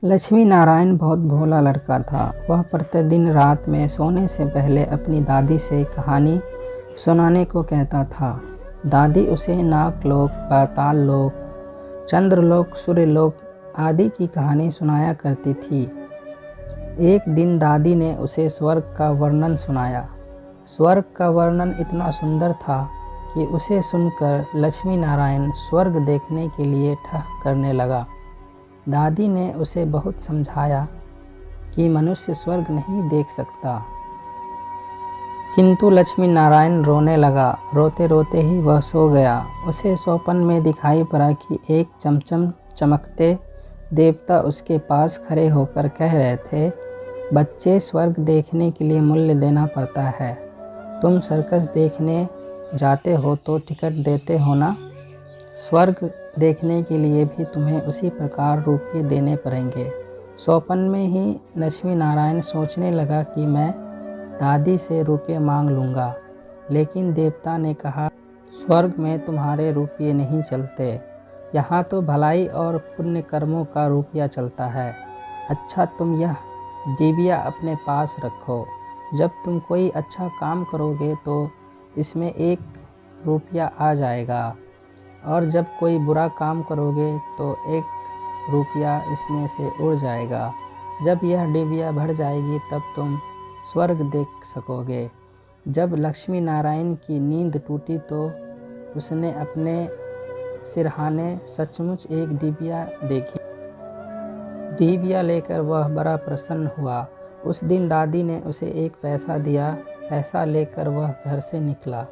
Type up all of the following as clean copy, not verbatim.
लक्ष्मी नारायण बहुत भोला लड़का था। वह प्रतिदिन रात में सोने से पहले अपनी दादी से कहानी सुनाने को कहता था। दादी उसे नागलोक, पाताल लोक, चंद्रलोक, सूर्यलोक आदि की कहानी सुनाया करती थी। एक दिन दादी ने उसे स्वर्ग का वर्णन सुनाया। स्वर्ग का वर्णन इतना सुंदर था कि उसे सुनकर लक्ष्मी नारायण स्वर्ग देखने के लिए ठह करने लगा। दादी ने उसे बहुत समझाया कि मनुष्य स्वर्ग नहीं देख सकता, किंतु लक्ष्मी नारायण रोने लगा। रोते रोते ही वह सो गया। उसे स्वप्न में दिखाई पड़ा कि एक चमचम चमकते देवता उसके पास खड़े होकर कह रहे थे, बच्चे, स्वर्ग देखने के लिए मूल्य देना पड़ता है। तुम सर्कस देखने जाते हो तो टिकट देते हो ना, स्वर्ग देखने के लिए भी तुम्हें उसी प्रकार रुपये देने पड़ेंगे। स्वप्न में ही लक्ष्मी नारायण सोचने लगा कि मैं दादी से रुपये मांग लूँगा, लेकिन देवता ने कहा, स्वर्ग में तुम्हारे रुपये नहीं चलते, यहाँ तो भलाई और पुण्य कर्मों का रुपया चलता है। अच्छा, तुम यह डिबिया अपने पास रखो। जब तुम कोई अच्छा काम करोगे तो इसमें 1 रुपया आ जाएगा, और जब कोई बुरा काम करोगे तो 1 रुपया इसमें से उड़ जाएगा। जब यह डिबिया भर जाएगी तब तुम स्वर्ग देख सकोगे। जब लक्ष्मी नारायण की नींद टूटी तो उसने अपने सिरहाने सचमुच एक डिबिया देखी। डिबिया लेकर वह बड़ा प्रसन्न हुआ। उस दिन दादी ने उसे 1 पैसा दिया। पैसा लेकर वह घर से निकला।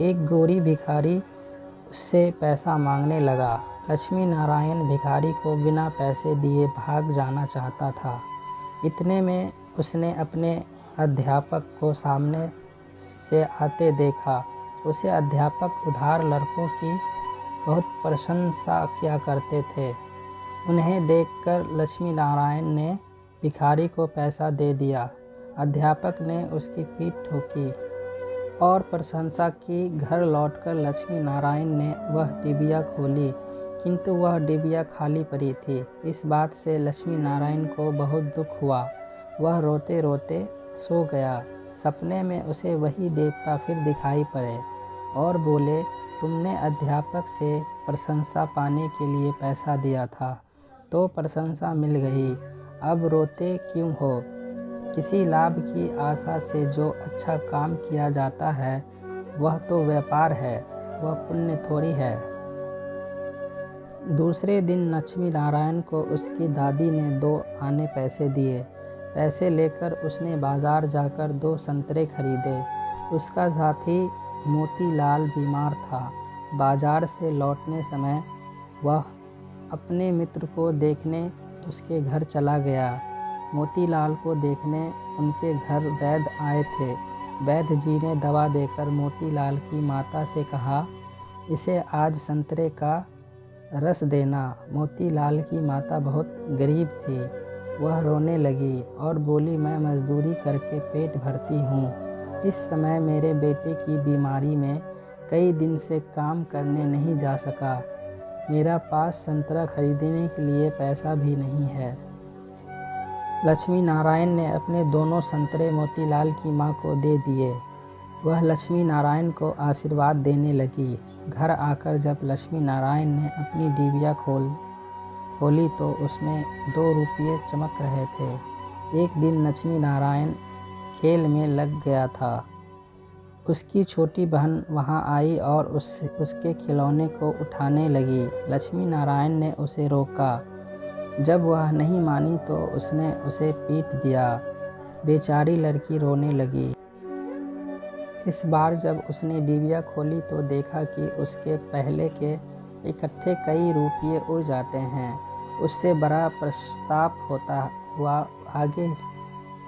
एक गोरी भिखारी उससे पैसा मांगने लगा। लक्ष्मी नारायण भिखारी को बिना पैसे दिए भाग जाना चाहता था। इतने में उसने अपने अध्यापक को सामने से आते देखा। उसे अध्यापक उधार लड़कों की बहुत प्रशंसा किया करते थे। उन्हें देखकर लक्ष्मी नारायण ने भिखारी को पैसा दे दिया। अध्यापक ने उसकी पीठ ठोकी और प्रशंसा की। घर लौटकर लक्ष्मी नारायण ने वह डिबिया खोली, किंतु वह डिबिया खाली पड़ी थी। इस बात से लक्ष्मी नारायण को बहुत दुख हुआ। वह रोते रोते सो गया। सपने में उसे वही देवता फिर दिखाई पड़े और बोले, तुमने अध्यापक से प्रशंसा पाने के लिए पैसा दिया था तो प्रशंसा मिल गई, अब रोते क्यों हो? किसी लाभ की आशा से जो अच्छा काम किया जाता है वह तो व्यापार है, वह पुण्य थोड़ी है। दूसरे दिन लक्ष्मी नारायण को उसकी दादी ने 2 आने पैसे दिए। पैसे लेकर उसने बाजार जाकर 2 संतरे खरीदे। उसका साथी मोतीलाल बीमार था। बाजार से लौटने समय वह अपने मित्र को देखने उसके घर चला गया। मोतीलाल को देखने उनके घर वैद्य आए थे। वैद्य जी ने दवा देकर मोतीलाल की माता से कहा, इसे आज संतरे का रस देना। मोतीलाल की माता बहुत गरीब थी। वह रोने लगी और बोली, मैं मजदूरी करके पेट भरती हूँ। इस समय मेरे बेटे की बीमारी में कई दिन से काम करने नहीं जा सका। मेरा पास संतरा खरीदने के लिए पैसा भी नहीं है। लक्ष्मी नारायण ने अपने दोनों संतरे मोतीलाल की माँ को दे दिए। वह लक्ष्मी नारायण को आशीर्वाद देने लगी। घर आकर जब लक्ष्मी नारायण ने अपनी डिबिया खोली तो उसमें 2 रुपये चमक रहे थे। एक दिन लक्ष्मी नारायण खेल में लग गया था। उसकी छोटी बहन वहां आई और उसके खिलौने को उठाने लगी। लक्ष्मी नारायण ने उसे रोका। जब वह नहीं मानी तो उसने उसे पीट दिया। बेचारी लड़की रोने लगी। इस बार जब उसने डिबिया खोली तो देखा कि उसके पहले के इकट्ठे कई रुपये उड़ जाते हैं। उससे बड़ा पश्चाताप होता हुआ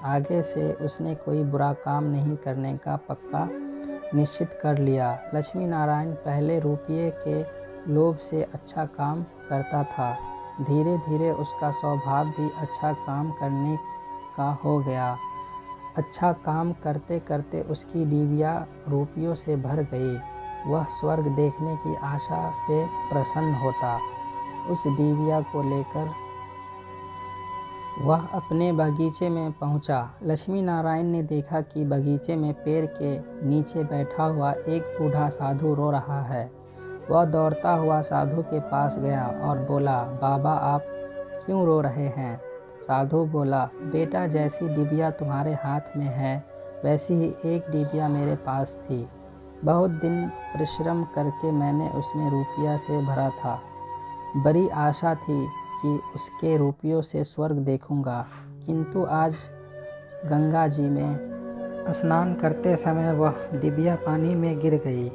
आगे से उसने कोई बुरा काम नहीं करने का पक्का निश्चित कर लिया। लक्ष्मी नारायण पहले रुपये के लोभ से अच्छा काम करता था। धीरे धीरे उसका स्वभाव भी अच्छा काम करने का हो गया। अच्छा काम करते करते उसकी डिबिया रुपयों से भर गई। वह स्वर्ग देखने की आशा से प्रसन्न होता। उस डिबिया को लेकर वह अपने बगीचे में पहुंचा। लक्ष्मी नारायण ने देखा कि बगीचे में पेड़ के नीचे बैठा हुआ एक बूढ़ा साधु रो रहा है। वह दौड़ता हुआ साधु के पास गया और बोला, बाबा आप क्यों रो रहे हैं? साधु बोला, बेटा जैसी डिबिया तुम्हारे हाथ में है वैसी ही एक डिबिया मेरे पास थी। बहुत दिन परिश्रम करके मैंने उसमें रुपया से भरा था। बड़ी आशा थी कि उसके रुपयों से स्वर्ग देखूंगा, किंतु आज गंगा जी में स्नान करते समय वह डिबिया पानी में गिर गई।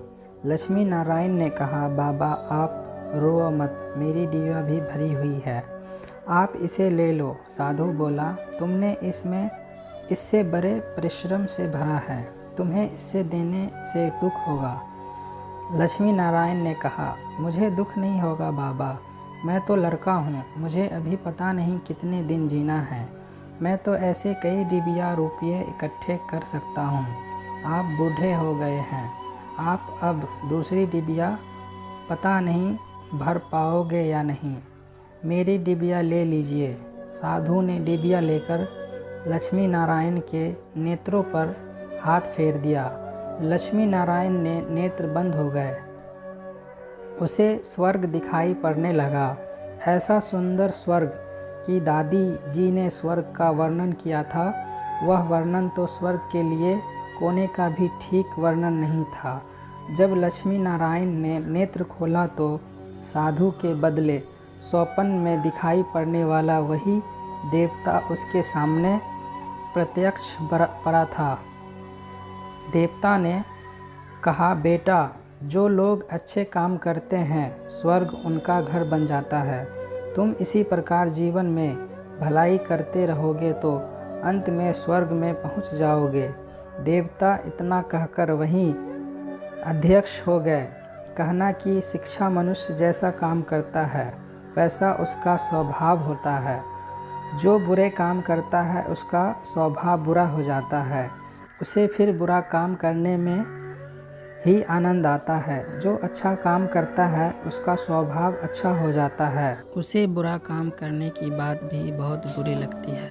लक्ष्मी नारायण ने कहा, बाबा आप रो मत, मेरी डिबिया भी भरी हुई है, आप इसे ले लो। साधु बोला, तुमने इससे बड़े परिश्रम से भरा है, तुम्हें इससे देने से दुख होगा। लक्ष्मी नारायण ने कहा, मुझे दुख नहीं होगा बाबा, मैं तो लड़का हूँ, मुझे अभी पता नहीं कितने दिन जीना है। मैं तो ऐसे कई डिबिया रुपये इकट्ठे कर सकता हूँ। आप बूढ़े हो गए हैं, आप अब दूसरी डिबिया पता नहीं भर पाओगे या नहीं, मेरी डिबिया ले लीजिए। साधु ने डिबिया लेकर लक्ष्मी नारायण के नेत्रों पर हाथ फेर दिया। लक्ष्मी नारायण ने नेत्र बंद हो गए। उसे स्वर्ग दिखाई पड़ने लगा। ऐसा सुंदर स्वर्ग कि दादी जी ने स्वर्ग का वर्णन किया था, वह वर्णन तो स्वर्ग के लिए कोने का भी ठीक वर्णन नहीं था। जब लक्ष्मी नारायण ने नेत्र खोला तो साधु के बदले स्वप्न में दिखाई पड़ने वाला वही देवता उसके सामने प्रत्यक्ष पड़ा था। देवता ने कहा, बेटा जो लोग अच्छे काम करते हैं स्वर्ग उनका घर बन जाता है। तुम इसी प्रकार जीवन में भलाई करते रहोगे तो अंत में स्वर्ग में पहुंच जाओगे। देवता इतना कहकर वहीं अध्यक्ष हो गए। कहना कि शिक्षा मनुष्य जैसा काम करता है वैसा उसका स्वभाव होता है। जो बुरे काम करता है उसका स्वभाव बुरा हो जाता है, उसे फिर बुरा काम करने में ही आनंद आता है। जो अच्छा काम करता है उसका स्वभाव अच्छा हो जाता है, उसे बुरा काम करने की बात भी बहुत बुरी लगती है।